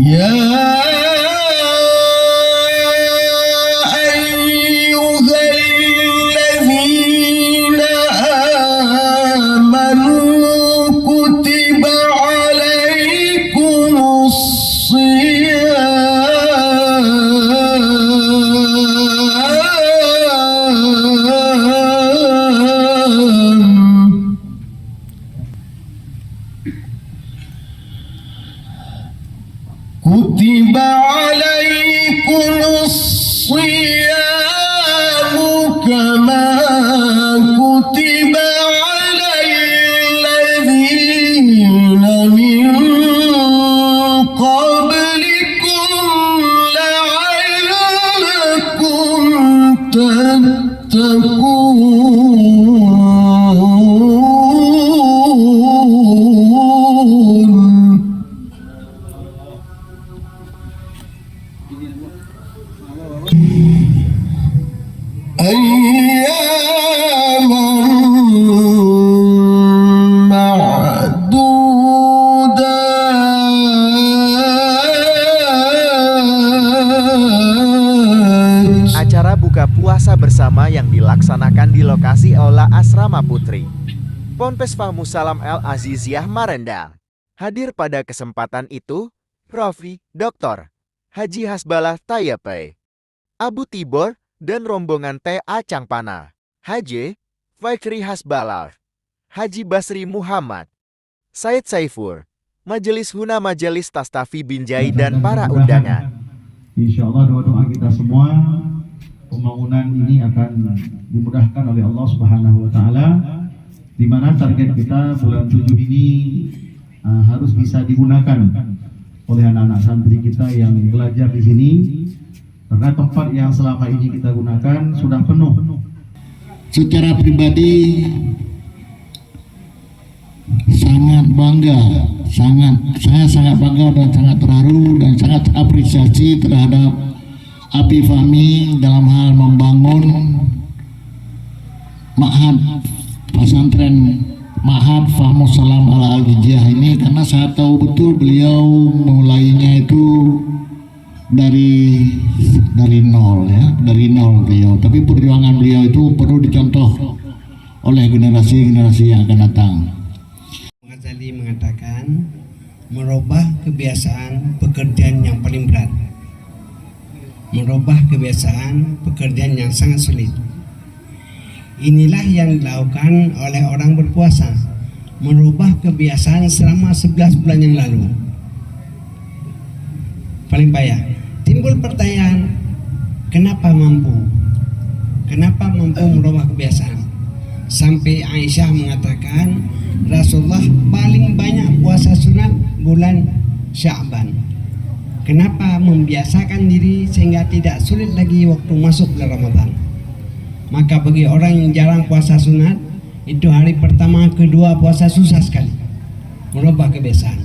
يا أيها الذين آمنوا كتب عليكم الصيام كتب عليكم الصيام كما كتب على الذين من قبلكم لعلكم تتقون. أياما معدودات. Acara buka puasa bersama yang dilaksanakan di lokasi Aula Asrama Putri Ponpes Fahmusalam El Aziziyah Marenda. Hadir pada kesempatan itu Profi Dr. Haji Hasbalah Tayape, Abu Tibor dan rombongan T.A. Cangpana, Haji Faikri Hasbalah, Haji Basri Muhammad, Said Saifur, Majelis Huna Majelis Tastafi Binjai dan para undangan. Insya Allah doa-doa kita semua pembangunan ini akan dimudahkan oleh Allah Subhanahu Wa Taala, di mana target kita bulan 7 ini harus bisa digunakan oleh anak-anak santri kita yang belajar di sini, karena tempat yang selama ini kita gunakan sudah penuh. Secara pribadi sangat bangga, saya sangat bangga dan sangat terharu dan sangat apresiasi terhadap Abi Fahmi dalam hal membangun Ma'had pesantren Ma'had Fahmusalam Al Aziziyah ini, karena saya tahu betul beliau mulainya itu dari nol ya, dari nol beliau, tapi perjuangan beliau itu perlu dicontoh oleh generasi-generasi yang akan datang. Ghazali mengatakan merubah kebiasaan pekerjaan yang paling berat, merubah kebiasaan pekerjaan yang sangat sulit. Inilah yang dilakukan oleh orang berpuasa, merubah kebiasaan selama 11 bulan yang lalu. Paling payah. Timbul pertanyaan, kenapa mampu? Kenapa mampu merubah kebiasaan? Sampai Aisyah mengatakan Rasulullah paling banyak puasa sunat bulan Sya'ban. Kenapa membiasakan diri sehingga tidak sulit lagi waktu masuk bulan Ramadan? Maka bagi orang yang jarang puasa sunat, itu hari pertama, kedua puasa susah sekali merubah kebiasaan.